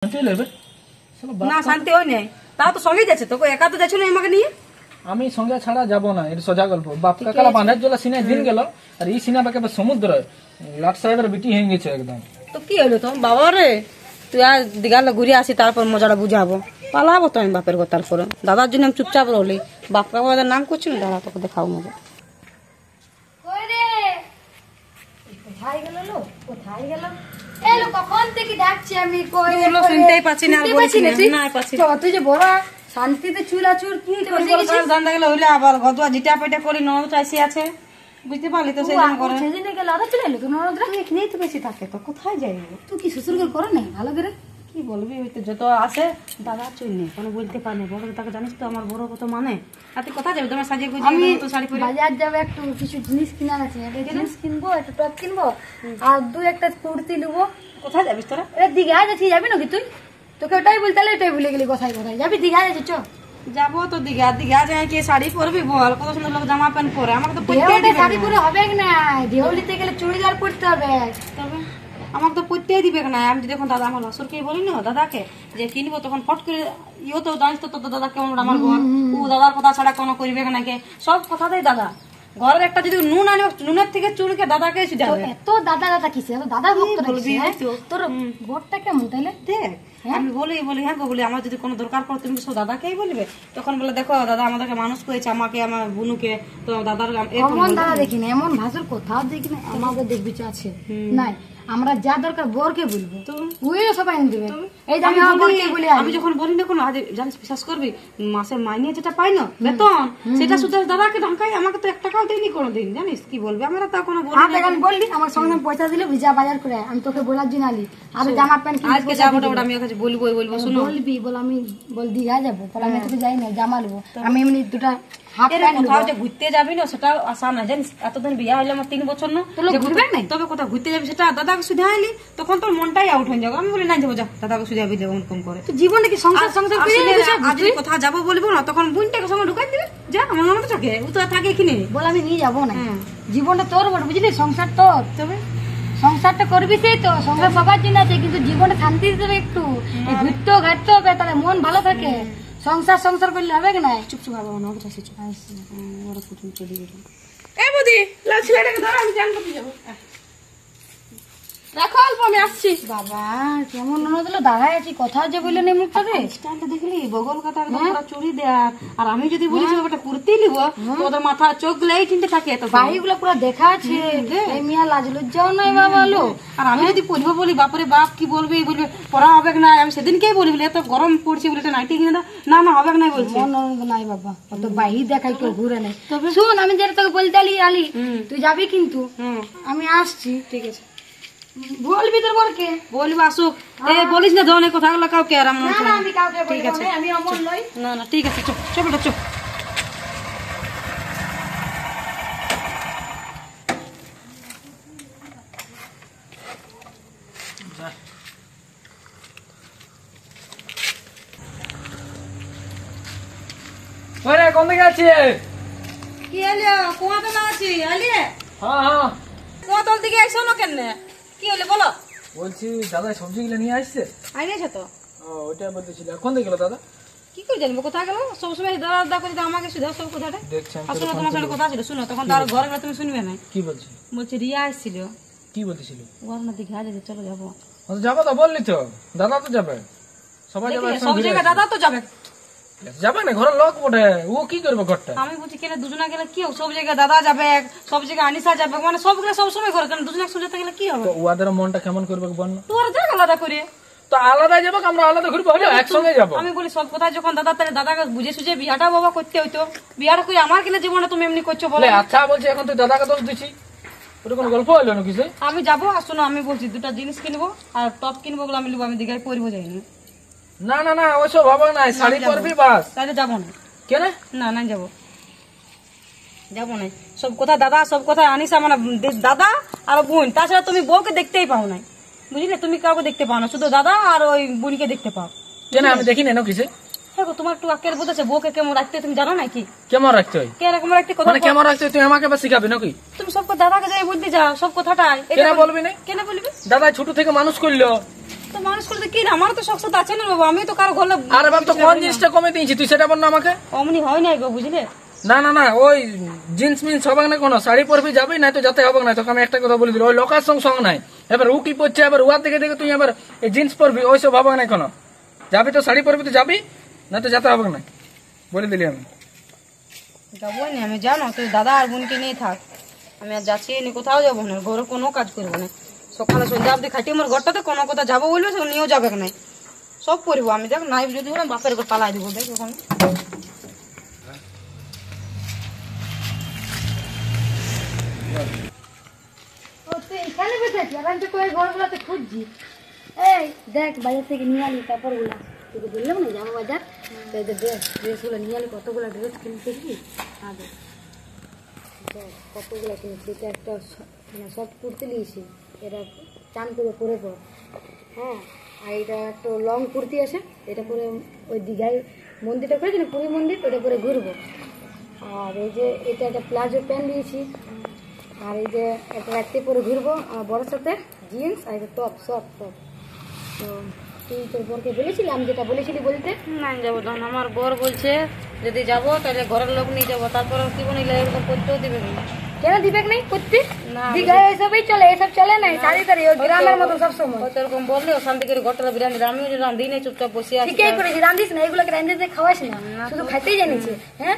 না শান্তি হয় নাই, তাও তো সঙ্গে যাচ্ছে, তোকে একা তো যাচ্ছ না আমাকে নিয়ে। আমি সঙ্গে ছাড়া যাব না, এটা সোজা গল্প। বাপ কাকালা বাঁধের জলা সিনে দিন গেল, আর এই সিনা বাকে সমুদ্র লাট সাহেবের বিটি হয়ে গেছে একদম। তো কি হলো তো বাবা রে, তুই আর দিঘালে ঘুরে আসি, তারপর মজাটা বুঝাবো। পালাবো তো আমি বাপের কথার পরে, দাদার জন্য আমি চুপচাপ রইলি। বাপ কাকা নাম করছিল, দাদা তোকে দেখাও মজা। কোথায় গেল লো, কোথায় গেল? এলো কখন থেকে ডাকছি আমি, কই শুনতেই পাচ্ছি না, আর বলছি না। না পাচ্ছি তো তুই যে বড় শান্তিতে চুলাচুর কি বসে গেছিস? ধান্দা গেলে হইলে আবার গদুয়া জিটা পেটা করি, ননদ চাইছি আছে, বুঝতে পারলি তো, সেই জন্য করে। সেদিনে গেল আরো চলে এলো তো ননদরা। এখানেই তো বেশি থাকে, তো কোথায় যাই? তুই কি শ্বশুর ঘর করে নাই ভালো করে? কি বলবি, ওই তো যত আসে দাদা চুল নেই, কোনো বলতে পারে বড়, তাকে জানিস তো আমার বড় কত মানে। আর তুই কোথায় যাবি? তোমার সাজিয়ে আমি তো শাড়ি পরে বাজার যাবো, একটু কিছু জিনিস কেনার আছে, একটা জিনিস কিনবো, একটা টপ কিনবো, আর দুই একটা কুর্তি নেবো। কোথায় যাবিস তোরা? দীঘায় যাচ্ছি, যাবি নাকি তুই? তোকে ওটাই বলতে হলে ওটাই ভুলে গেলি, কোথায় কোথায় যাবি? দীঘায় যাচ্ছি, চ। যাবো তো দীঘা, দীঘা যাই কি শাড়ি পরবি বল? কত সুন্দর লোক জামা প্যান্ট পরে, আমাকে তো পরতেই দেহলিতে দিবে শাড়ি না। পরে হবে না, দেহলিতে গেলে চুড়িদার পরতে হবে। তবে আমাকে তো পরতেই দিবে না। আমি যদি এখন দাদা আমার ভাসুরকে বলি না দাদাকে যে কিনবো, তখন ফট করে ইও তো জানিস তো, তোর দাদা কেমন আমার ঘর, ও দাদার কথা ছাড়া কোনো করবে না, কে সব কথাতেই দাদা। ঘরের একটা যদি নুন আনি, নুনের থেকে চুলকে দাদাকে শুধাবে। এত দাদা দাদা কিসে, এত দাদা ভক্ত বলবি নাকি? তোর ঘরটা কেমন তাহলে? দেখ আমি বলি হ্যাঁ গো, বলি আমার যদি কোনো দরকার পড়ে তুমি সব দাদাকেই বলবে। তখন বলে দেখো দাদা আমাদেরকে মানুষ করেছে, আমাকে আমার বুনুকে, তো দাদার এমন দাদা দেখি না, এমন ভাষার কোথাও দেখি না। আমাকে দেখবি আছে নাই, আমরা যা দরকার বরকে বলবো, ওইও সবাই এনে দেবে। এই যে আমি আমার বরকে বলি, আমি যখন বলি না কোনো, জানিস বিশ্বাস করবি, মাসে মাইনে যেটা পাই না বেতন, সেটা শুধু দাদাকে ঢাকাই, আমাকে তো 1 টাকাও দেয়নি কোনোদিন। জানিস কি বলবি, আমরা তো কোনো বলি না। আমি বললি আমার সঙ্গে পয়সা দিলে ভিজা বাজার করে আমি তোকে বলার জন্য আলি, আর জামা প্যান্ট আজকে যাবো ওটা আমি ওর কাছে বলবো, শুনো বলবি, বল আমি বল দীঘা যাবো, তাহলে আমি তোকে যাই না, জামা নেবো আমি, এমনি দুটা হাফ প্যান্ট কোথাও যে ঘুরতে যাবি না, সেটা আশা না। জানিস এতদিন বিয়ে হইলে আমার 3 বছর না, তবে কোথাও ঘুরতে যাবি সেটা দাদাকে শুধু আইলি, তখন তোর মনটাই আউট হয়ে যাবে। আমি বলি না যাবো, যা দাদাকে শুধু যাবি, দেবো কম করে জীবনে কি সংসার সংসার আর যদি কোথাও যাবো বলবো না, তখন বোনটাকে সঙ্গে ঢুকাই দিবে, যা আমার মনে তো থাকে, ও তো থাকে এখানে। বল আমি নিয়ে যাবো না, জীবনটা তোর বল, বুঝলি, সংসার তোর, তবে সংসারটা করবি, সেই তো সংসার সবার জন্য আছে, কিন্তু জীবনে শান্তি দিতে হবে একটু, ঘুরতে ঘাটতে হবে, তাহলে মন ভালো থাকে। সংসার সংসার করলে হবে কি না? চুপ চুপ বাবা, ওর কাছে চুপ আসি, ওর কুটুম চলে গেল। এ বদি লাল ছেলেটাকে ধরো, আমি জান করতে যাবো, রাখো অল্প, আমি আসছি। বাবা কেমন ননদ হলো, দাঁড়ায় আছি, কথা যে বললেন এই মুখটাতে, স্টাইলটা দেখলি, বগল কাটা পুরো চুড়ি দেয়া। আর আমি যদি বলি যে ওটা কুর্তি নিব, তো ওদের মাথা চোখ গুলো এই তিনটে থাকে, তো বাড়িগুলো পুরো দেখা আছে, এই মিয়া লাজ লজ্জাও নাই বাবা লো। আর আমি যদি পড়বো বলি, বাপরে বাপ কি বলবে, বলবে পড়া হবে না। আমি সেদিনকেই বলি এত গরম পড়ছে বলে একটা নাইটি কিনে দাও, না না হবে না বলছে। ননদ নাই বাবা, অত বাহির দেখাই কেউ ঘুরে নেই। শুন, আমি যেটা তোকে বলতে আলি, তুই যাবি কিন্তু, আমি আসছি। ঠিক আছে, বলবি তোর বরকে, বলবো আসুক। বলিস না ধরনের কথাগুলো কাউকে, আর আমার আমি কাউকে বলবো না, আমি অমন নই। না না ঠিক আছে, চুপ চুপ বেটা চুপ। ওরে কোন দিকে আছিস? কি হলো? কুয়া তো না আছি, আলি হ্যাঁ হ্যাঁ, কুয়া তল দিকে আইসো না কেন? কি হলো বলো? বলছি দাদা সবজিগুলো নিয়ে আসছে। আইনেছো তো? ওইটা বলতেছিল, কোন দিকে গেল দাদা? কি করে জানবো কোথায় গেল? সবসময় দাদা দাদা করে তো আমাকে শুধু সব কথাটা। দেখছেন আর শোনো, তোমার সাথে কথা ছিল, শুনো, তখন তার ঘরে গেলে তুমি শুনবে না। কি বলছি? বলছে রিয়া আসছিল, কি বলতেছিল? ঘর না দিকে আগে চলো যাবো। যাবো তো বললি তো, দাদা তো যাবে, সবাই যাবে, সব জায়গায় দাদা তো যাবে, যাবে না, ঘরের লোক বটে, ও কি করবে ঘরটা? আমি বলছি কেন দুজনা গেলে কি হবে? সব জায়গায় দাদা যাবে, সব জায়গায় আনিসা যাবে, মানে সবগুলো সবসময় ঘরে, কেন দুজনা একসাথে গেলে কি হবে? তো ওদের মনটা কেমন করবে বল না? তোর যা আলাদা করে, তো আলাদা যাবো, আমরা আলাদা ঘুরবো, হলে একসঙ্গে যাবো। আমি বলি সব কথা যখন দাদা, তাহলে দাদাকে বুঝে সুঝে বিয়াটা বাবা করতে হইতো। বিয়াটা করে আমার কিনা জীবনে তুমি এমনি করছো বলে? আচ্ছা বলছি, এখন তুই দাদাকে দোষ দিচ্ছি, ওটা কোনো গল্প হলো না কিছু? আমি যাবো, আর শোনো আমি বলছি দুটা জিনিস কিনবো, আর টপ কিনবো, আমি নেবো, আমি দীঘায় পরবো যাইনি। না না না, ওইসব হবে না, শাড়ি পরবি বাস। তাহলে যাবো না। কেন? না না যাবো, যাবো না। সব কথা দাদা, সব কথা আনিসা, মানে দাদা আর বোন, তাছাড়া তুমি বউকে দেখতেই পাও না, বুঝলে? তুমি কাউকে দেখতে পাও না, শুধু দাদা আর ওই বোনকে দেখতে পাও। কেন আমি দেখি না কিছু? হ্যাঁ তোমার একটু আকের বোঝাচ্ছে, বউকে কেমন রাখতে তুমি জানো নাকি? কেমন রাখতে হয়? কেরকম রাখতে কথা, মানে কেমন রাখতে হয় তুই আমাকে বাস শিখাবি নাকি? তুমি সব কথা দাদাকে যাই বলতে যাও, সব কথাটাই কেন বলবি না? কেন বলবি? দাদা ছোট থেকে মানুষ করলো, তো মানুষ করতে কি না, আমার তো শখ তো আছে না বাবু, আমি তো কারো ঘরে আরে বাপ তো কোন জিনিসটা কমে দিয়েছি তুই সেটা বল না আমাকে। অমনি হয় নাই গো, বুঝলে? না না না, ওই জিন্স মিন্স হবে না, কোনো শাড়ি পরবি যাবি না তো যাতে হবে না। তোকে আমি একটা কথা বলে দিল, ওই লোকার সঙ্গ নাই। এবার ও কি পড়ছে, এবার উয়ার দেখে দেখে তুই এবার এই জিন্স পরবি, ওইসব হবে না কোনো। যাবি তো শাড়ি পরবি তো যাবি, না তো যেতে হবে না, বলে দিলি আমি। যাবো না আমি, জানো তুই দাদা আর বোনকে নিয়ে থাক, আমি আর যাচ্ছি নি, কোথাও যাবো না, ঘরে কোনো কাজ করবো না। সকালে সন্ধ্যা অব্দি খাটি আমার ঘরটাতে, কোনো কথা যাবো বলবে সে নিয়েও যাবে না, সব করবো আমি। দেখ নাই যদি বলে বাপের ঘর পালাই দেবো, দেখ ওখানে। ও তুই এখানে বসে আছিস, আর আমি তো কই ঘরগুলোতে খুঁজছি। এই দেখ বাজার থেকে নিয়ে আলি কাপড়গুলো, তোকে বললাম না যাবো বাজার, তাই তো ড্রেসগুলো নিয়ে আলি, কতগুলো ড্রেস কিনতেছি। হ্যাঁ দেখ কতগুলো কিনেছি, এটা একটা মানে সব কুর্তি নিয়েছি, এটা চান করে পরে পর। হ্যাঁ, আর এটা একটা লং কুর্তি আছে, এটা পরে ওই দীঘায় মন্দিরটা করেছি না, পুরী মন্দির, ওটা পরে ঘুরবো। আর এই যে এটা একটা প্লাজো প্যান্ট দিয়েছি, আর এই যে একটা রাত্রে পরে ঘুরবো আমার বড়োর সাথে, জিন্স আর একটা টপ, সব টপ। তো তুই তোর বোনকে বলেছিলি, আমি যেটা বলেছিলি বলতে। না যাবো তখন, আমার বর বলছে যদি যাবো তাহলে ঘরের লোক নিয়ে যাবো, তারপর কি বলে এরকম করতেও দিবে না। কেন দিবে নাই করতে? না, দীঘায় এসবই চলে, এসব চলে নাই সারি সারি, ওই গ্রামের মতো সবসময়। হয়তো এরকম বললে শান্তি করে ঘরটা বিরিয়ানি, আমিও যদি রান্ধি নেই চুপচাপ বসে আছি। ঠিকই করেছি, রান্ধিস না, এগুলোকে রান্ধিতে খাওয়াস না, শুধু খাইতেই জানিছে। হ্যাঁ,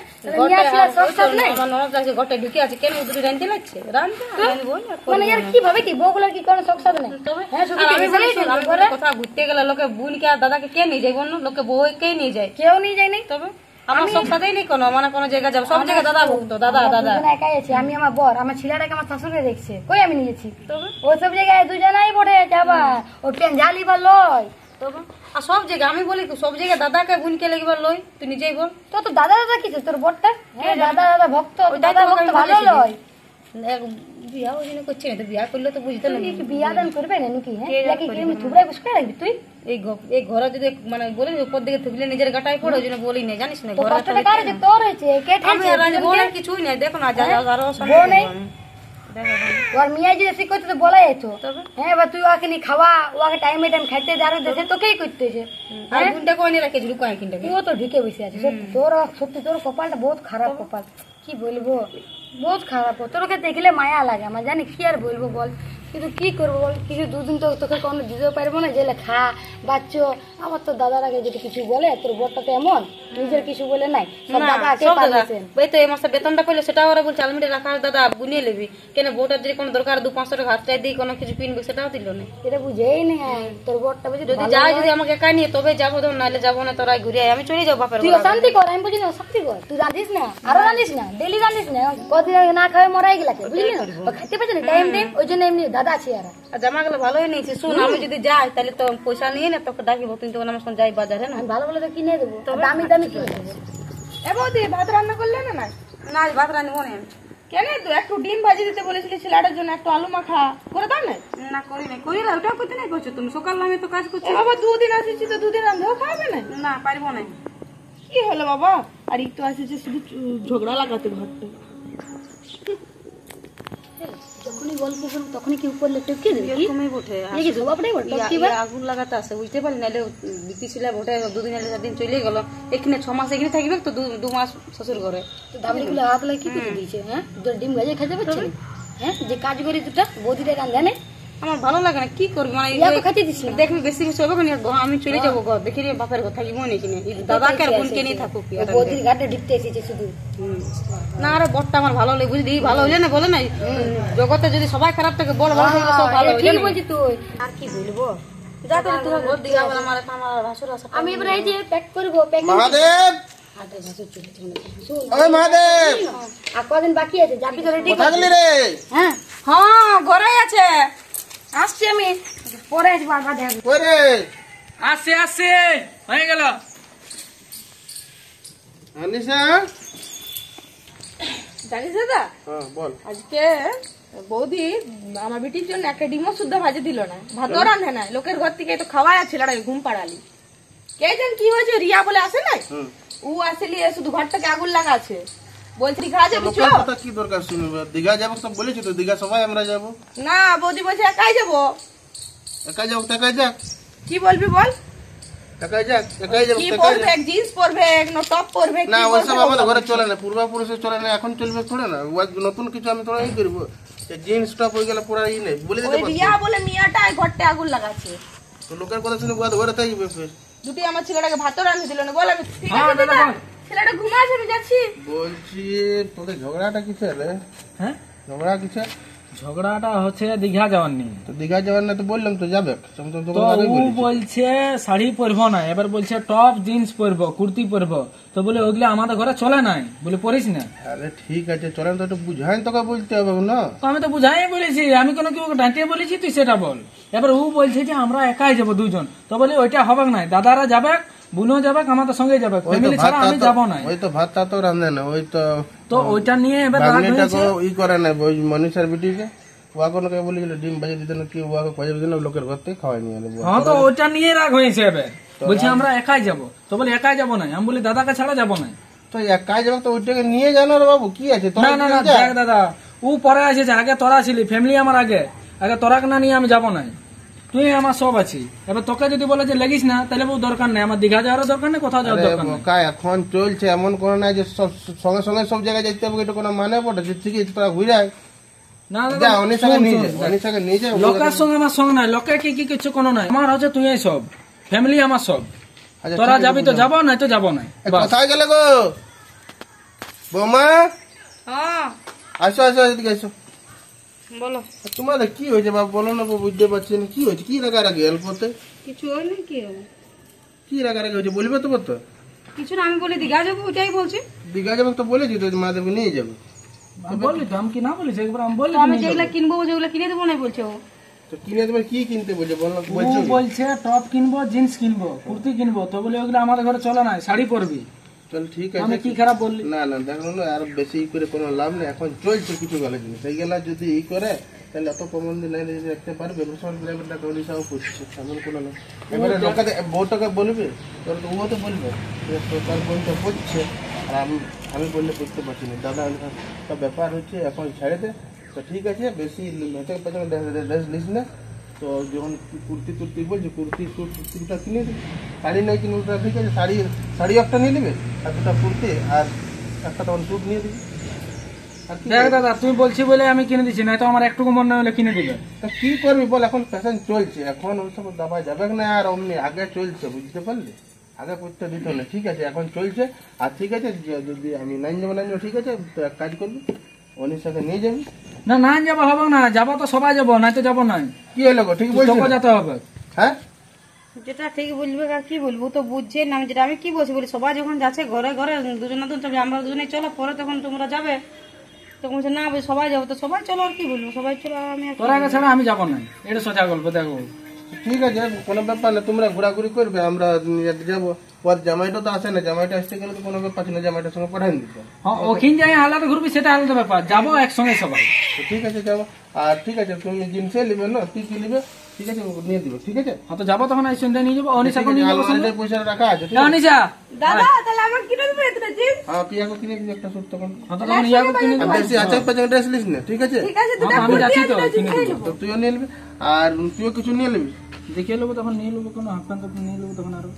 নিয়ে আসলে সব সব নাই। আমার ননদ লাগছে ঘরটা ঢুকে আছে, কেন দুটো রান্ধতে লাগছে, রান্ধতে আমি বলি আর মানে আর কিভাবে কি বউগুলোর কি কোনো শখ সাধ নেই? তবে হ্যাঁ, শুধু আর আমি টিভি বলি, চালিয়ে আমি বলি, কোথাও ঘুরতে গেলে লোকে বোনকে আর দাদাকে কে নিয়ে যায় বলুন, লোকে বউকে নিয়ে যায়, কেউ নিয়ে যায় নাই। তবে আমার সব সাথেই নেই কোনো, মানে কোনো জায়গায় যাবো, সব জায়গায় দাদা ভুগতো, দাদা দাদা। দুজনে একাই আছে, আমি আমার বর, আমার ছেলেটাকে আমার শাশুড়ি দেখছে, কই আমি নিয়েছি। তবে ওই সব জায়গায় দুজনাই পড়ে যাবা, ও পেন জালি বা লয়। তবে আর সব জায়গায় আমি বলি সব জায়গায় দাদাকে বোনকে লেগিবার লই, তুই নিজেই বল। তো তো দাদা দাদা কিছে তোর বরটা? হ্যাঁ, দাদা দাদা ভক্ত, ওইটাই দাদা তো ভক্ত আমি ভালো বলেছি। লয়। বিয়া ওই জন্য করছি না, তো বিয়া করলে তো বুঝতে তুই না। কি বিয়া দান করবে না নাকি? হ্যাঁ, কে দান নাকি করবে কি থুবড়াই বসে রাখবি তুই? এই ঘরে যদি মানে বলি উপর দিকে থুকলে নিজের গাটাই পড়ে, ওই জন্য বলি না, জানিস না তো ঘরে কষ্টটা কার হয়েছে? তোর হয়েছে, কে আমি ঠেলছে? আর আজ বলার কিছুই নাই, দেখো না যা আরো বউ নেই? দেখো ওর মিয়া যদি শিখতে তো বলাই যেত। তবে হ্যাঁ, এবার তুই ওকে নিয়ে খাওয়া, ওকে টাইমে টাইম খাইতে দাঁড়ো দেশে, তোকেই করতেছে। আর বোনটা কই নিয়ে রাখেছি লুকায় কিনটাকে। তুইও তো ঢুকে বসে আছিস। সত্যি তোর কপালটা বহুত খারাপ কপাল, কি বলবো, বহুত খারাপ। তোরকে দেখলে মায়া লাগে আমার, জানি কি আর বলবো বল, কিন্তু কি করবো বল, কিছু দুদিন তো তোকে কোনো দিতেও পারবো না, জেলে খা বাচ্চ। আমার তো দাদার আগে যদি কিছু বলে, তোর বরটা তো এমন নিজের কিছু বলে নাই, সব দাদা কে পারছেন। এই তো এই মাসে বেতনটা পেলে সেটা ওরা বলছে আলমিটে রাখা দাদা বুনিয়ে নেবি, কেন বউটার যদি কোনো দরকার 200-500 টাকা হাত চাই দিই কোনো কিছু কিনবে, সেটাও দিল না। এটা বুঝেই নেই, তোর বরটা বুঝি যদি যাই যদি আমাকে একাই নিয়ে তবে যাবো, ধর নাহলে যাবো না, তোরাই ঘুরে আয়, আমি চলে যাবো বাপের তুই অশান্তি কর, আমি বুঝি না অশান্তি কর। তুই রাঁধিস না, আরো রাঁধিস না, ডেলি রাঁধিস না, কদিন আগে না খাওয়া মরাই গেলাকে, বুঝলি না? ও খাইতে পারছে না টাইম দেন, ওই জন্য এমনি দাদা আছে। আর জামা গুলো ভালোই নিয়েছি, শুন আমি যদি যাই তাহলে তো পয়সা নিয়ে না তোকে ডাকিব, তুই তখন আমার সঙ্গে যাই বাজারে না। আমি ভালো বলে তো কিনে দেবো, দামি দামি কিনে দেবো। এ বৌদি, ভাত রান্না করলে না? না না আজ ভাত রান্না মনে কেন, তো একটু ডিম ভাজি দিতে বলেছিলি ছেলেটার জন্য, একটু আলু মাখা করে দাও না। না করি নাই, করি না, ওটাও করতে নাই করছো তুমি, সকাল আমি তো কাজ করছি। এ বাবা, দুদিন আসিছি তো দুদিন রান্ধেও খাবে না? না পারবো না। কি হলো বাবা, আর একটু আসিছে শুধু ঝগড়া লাগাতে ঘরটা। যখনই গল্প করবো তখনই কি উপর লেটে কি দেবে? এরকমই বটে, এই কি স্বভাবটাই বটে, কি ইয়া আগুন লাগাতে আছে বুঝতে পারি, নাহলে বিটি ছিল বটে, 2 দিন 4 দিন চলে গেল, এখানে 6 মাস এখানে থাকবে তো 2 মাস শ্বশুর ঘরে। তো দামড়ি গুলো হাত লাগে কি করে দিয়েছে? হ্যাঁ, তোর ডিম ভাজে খাইতে পারছে না? হ্যাঁ, যে কাজ করি দুটা বৌদিটা গান জানে, আমার ভালো লাগে না, কি করবি মানে ইয়াকে খাইতে দিস না। দেখবি বেশি কিছু হবে না, আমি চলে যাবো ঘর দেখি রে, বাপের ঘর থাকিব নাকি না, দাদাকে আর বোনকে নিয়ে থাকুক। বৌদির ঘাটে ঢুকতে এসেছে শুধু। না আরে বড়টা আমার ভালো লাগে বুঝলি, ভালো হইলে না বলে নাই, জগতে যদি সবাই খারাপ থাকে বড় ভালো থাকলে সব ভালো হইলে ঠিক না। বলছিস তুই, আর কি বলবো। যা তোর তোর ঘর দিকে আবার আমার ভাসুর আছে। আমি এবার এই যে প্যাক করবো, প্যাক মহাদেব, ওই মহাদেব, আর কদিন বাকি আছে, যাবি তো রেডি কোথা গেলি রে? হ্যাঁ, হ্যাঁ ঘরেই আছে, আসছি আমি, পরে আসবো বারবার দেখা। কই রে? আসছে আসছে হয়ে গেল। আনিসা, জানিস দাদা, হ্যাঁ বল। আজকে বৌদি আমার বিটির জন্য একটা ডিমও শুদ্ধ ভাজি দিল না, ভাতও রান্ধে না, লোকের ঘর থেকে তো খাওয়াই ছেলেটাকে ঘুম পাড়ালি। কে জান কি হয়েছে, রিয়া বলে আসে নাই, ও আসলে শুধু ঘরটাকে আগুন লাগাচ্ছে, বলছি দীঘা যাবি চো। লোকের কথা কি দরকার শুনবে? দীঘা যাবো তো বলেছি তো, দীঘা সবাই আমরা যাবো। না বৌদি বলছে একাই যাবো। একা যাবো তো একাই যাক। কি বলবি বল? একাই যাক, একাই যাবো, কি একাই পরবে? যাক। জিন্স পরবে, না টপ পরবে? না কি ওইসব পরবে? আমাদের ঘরে চলে না, পূর্বপুরুষে চলে না, এখন চলবে থোড়ে না। নতুন কিছু আমি থোড়া ই করবো, জিন্স টপ হয়ে গেলে পুরা ই নেই বলে দিতে ওই পারছি। রিয়া বলে মিয়াটা ঘরটা আগুন লাগাচ্ছে। তো লোকের কথা শুনে ঘরে থাকবে ফের। দুটি আমার ছেলেটাকে ভাত রান্না দিল না, বল আমি ঠিক হ্যাঁ, আছে দাদা, দিদা? বল। ছেলেটা ঘুমাচ্ছে, আমি যাচ্ছি। বলছি তোদের ঝগড়াটা কিসের রে? হ্যাঁ, ঝগড়া কিসের? ঝগড়াটা হচ্ছে দীঘা যাওয়ার নিয়ে। তো দীঘা যাওয়ার না তো বললাম তো যাবে, তো ও বলছে শাড়ি পরবো না, এবার বলছে টপ জিন্স পরবো, কুর্তি পরবো। তো বলে ওগুলো আমাদের ঘরে চলে নাই, বলে পরিস না। আরে ঠিক আছে চলেন, তো একটু বুঝাইন, তোকে বলতে হবে না। তো আমি তো বুঝাই বলেছি, আমি কোনো কি ওকে ডাঁটিয়ে বলেছি, তুই সেটা বল। এবার ও বলছে যে আমরা একাই যাবো দুজন। তো বলে ওইটা হবে না, দাদারা যাবে, বোনও যাবে, আমাদের সঙ্গে যাবে, ওই তো ফ্যামিলি ছাড়া আমি যাবো না। ওই তো ভাতটা তো রান্ধে না, ওই তো তো ওইটা নিয়ে এবার রাগ বাঙালিটাকে হয়েছে। ই করে না, ওই মনীষার বিটিকে ওয়াকে বলেছিল ডিম বাজে দিতে না, কি ওয়াকে বাজে দিতে না, লোকের ঘর থেকে খাওয়াই নিয়ে এলো। হ্যাঁ, তো ওইটা নিয়ে রাগ হয়েছে এবার। বলছে আমরা একাই যাবো। তো বলে একাই যাবো না, আমি বলি দাদাকে ছাড়া যাবো না। তো একাই যাবে, তো ওইটাকে নিয়ে জানো রে বাবু, কি আছে তোরা না না না, যা। দেখ দাদা, ও পরে আসেছে, আগে তোরা ছিলি, ফ্যামিলি আমার আগে তোরাকে না নিয়ে আমি যাবো না। তুই আমার সব আছি। এবার তোকে যদি বলে যে লেগিস না, তাহলে বউ দরকার নেই, আমার দীঘা যাওয়ার দরকার নেই, কোথাও যাওয়ার আরে দরকার নেই। বোকা, এখন চলছে এমন কোনো নাই যে সঙ্গে সঙ্গে সব জায়গায় যেতে হবে, এটা কোনো মানে পড়ে যে ঠিক আছে তোরা ঘুরে আয়। না যা দাদা, অনিশাকে শোন, নিয়ে শোন, যা, অনিশাকে নিয়ে যা। লোকের সঙ্গে আমার সঙ্গে নাই, লোকে কি কিছু কোনো নাই, আমার হচ্ছে তুই সব, ফ্যামিলি আমার সব। আচ্ছা, তোরা ঠিক আছে, যাবি তো যাবো, নাই তো যাবো না। এ, কোথায় গেলে গো বৌমা? হ্যাঁ আসো আসো, এদিকে আসো। বলো, তোমাদের কি হয়েছে বাবু বলো না, বাবু বুঝতে পারছি না কি হয়েছে, কি রাগারাগি অল্পতে, কিছু হয়নি, কি হবে? কি রাগারাগি হয়েছে বলবে তো বলতো। কিছু না, আমি বলি দীঘা যাবো, ওইটাই বলছি। দীঘা যাবে তো বলেছি তো, মাদেবকে নিয়ে যাবে। আমি বললি তো, আমি কি না বলিস, একবার আমি বললি তো তো আমি নিয়ে যেগুলা যাবো। কিনবো যেগুলা কিনে দেবো না বলছে ও। তো কিনে দেবে, কি কিনতে বলছে বলো, ও বলছো কি? বলছে টপ কিনবো, জিন্স কিনবো, কুর্তি কিনবো। তো বলে ওগুলো আমাদের ঘরে চলে নাই, শাড়ি পরবি। চল ঠিক আমি আছে। কি খারাপ বললি? না না দেখো না, আর বেশি ই করে কোনো লাভ নেই, এখন চলছে কিছু গেলে জিনিস এইগুলা যদি ই করে তাহলে এত কমন দিন রাখতে পারবে, মুসলমান প্রাইভেটটা কলিসাও করছে এমন কোনো না। এবারে লোকে বউটাকে বলবে, তোর তো ও তো বলবে যে তোর বোনটা করছে, আর আমি বললে করতে পারছি না দাদা, সব ব্যাপার হচ্ছে এখন ছেড়ে দে। তো ঠিক আছে, বেশি মেতে পেছনে ড্রেস লিস না। তো যখন কুর্তি টুর্তি বলছি, কুর্তিটা কিনে দিবি, শাড়ি নাই কিনে, ঠিক আছে, শাড়ি একটা নিয়ে নেবে, আর দুটা কুর্তি, আর একটা তখন স্যুট নিয়ে দিবি। আর কি দেখ দাদা, তুই বলছি বলে আমি কিনে দিচ্ছি, না তো আমার একটুকু মনে হলে কিনে দিবে। তা কি করবি বল, এখন ফ্যাশন চলছে, এখন ওইসব দাবা যাবে না। আর অমনি আগে চলছে, বুঝতে পারলি, আগে করতে দিত না, ঠিক আছে এখন চলছে। আর ঠিক আছে, যদি আমি নাই যাবো না, ঠিক আছে, তো এক কাজ করবি, অনিশাকে নিয়ে যাবি। না না যাবো, হবে না, যাবো তো সবাই যাবো, নাই তো যাবো না। কি হলো গো, ঠিক বলছি তোকে না? যেতে হবে। হ্যাঁ যেটা ঠিক বলবে, আর কি বলবো, তো বুঝছে না। আমি যেটা আমি কি বলছি বলি, সবাই যখন যাচ্ছে ঘরে ঘরে দুজন না দুজন, আমরা দুজনেই চলো, পরে তখন তোমরা যাবে। তখন বলছে না বলছে সবাই যাবো, তো সবাই চলো, আর কি বলবো, সবাই চলো। আর আমি আর কি তোর আগে ছাড়া আমি যাবো না, এটা সোজা গল্প। দেখো ঠিক আছে, কোনো ব্যাপার না, তোমরা ঘোরাঘুরি করবে, আমরা যাবো। ওর জামাইটা তো আসে না, জামাইটা আসতে গেলে তো কোনো ব্যাপার ছিল, জামাইটার সঙ্গে পাঠাই দিতে। হ্যাঁ, ওখানে যাই আলাদা ঘুরবি, সেটা আলাদা ব্যাপার, যাবো একসঙ্গে সবাই। তো ঠিক আছে যাবো। আর ঠিক আছে, তুমি জিন্সে নিবে না, কি কি নিবে, ঠিক আছে নিয়ে দিবে, ঠিক আছে। হ্যাঁ, তো যাবো তখন এই সন্ধ্যা নিয়ে যাবো, অনিশাকে নিয়ে যাবো সঙ্গে। আলমারিতে পয়সা রাখা আছে, ঠিক এ, আছে? অনিশা, দাদা তাহলে আমার কিনে দেবে এটা জিন্স? হ্যাঁ পিয়াকে কিনে দিবি একটা স্যুট তখন। হ্যাঁ, তো তখন ইয়াকে কিনে আর দেবো। বেশি আচার পাচার ড্রেস লিস না, ঠিক আছে? ঠিক আছে, হ্যাঁ, তো আমি যাচ্ছি তো, কিনে দেবো। তো তুইও নিয়ে নিবি, আর তুইও কিছু নিয়ে নিবি, দেখিয়ে নেবো তখন, নিয়ে নেবো কোনো হাফ প্যান্ট নিয়ে নেবো তখন আরো।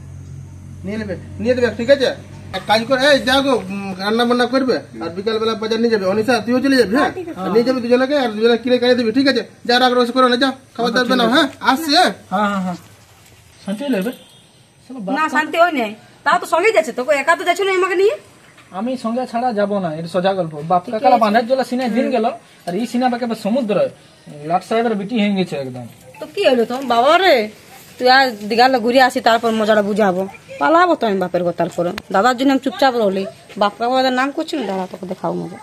নিয়ে দেবে, ঠিক আছে। এক কাজ করে, এই যাও গো, রান্না বান্না করবে, আর বিকাল বেলা বাজার নিয়ে যাবে। অনিশা তুইও চলে যাবি, হ্যাঁ নিয়ে যাবি দুজনকে, আর দুজনে কিনে খাইয়ে দিবি, ঠিক আছে? যা রাগ রোজ করো না, যাও খাবার দাবার বানাও, হ্যাঁ আসছি, হ্যাঁ। হ্যাঁ হ্যাঁ হ্যাঁ, শান্তি লেবে। না শান্তি হয় নাই, তাও তো সঙ্গে যাচ্ছে, তোকে একা তো যাচ্ছ না আমাকে নিয়ে। আমি সঙ্গে ছাড়া যাবো না, এটা সোজা গল্প। বাপ কাকালা বাঁধার জল সিনে দিন গেল, আর এই সিনা বাকে সমুদ্র লাট সাহেবের বিটি হয়ে গেছে একদম। তো কি হলো তো বাবা রে, তুই আর দীঘালে ঘুরে আসি, তারপর মজাটা বুঝাবো, পালাবো তো আমি বাপের ঘর। তারপরে দাদার জন্য আমি চুপচাপ রইলি, বাপ কাকা নাম করছি না, দাদা তোকে দেখাও মজা।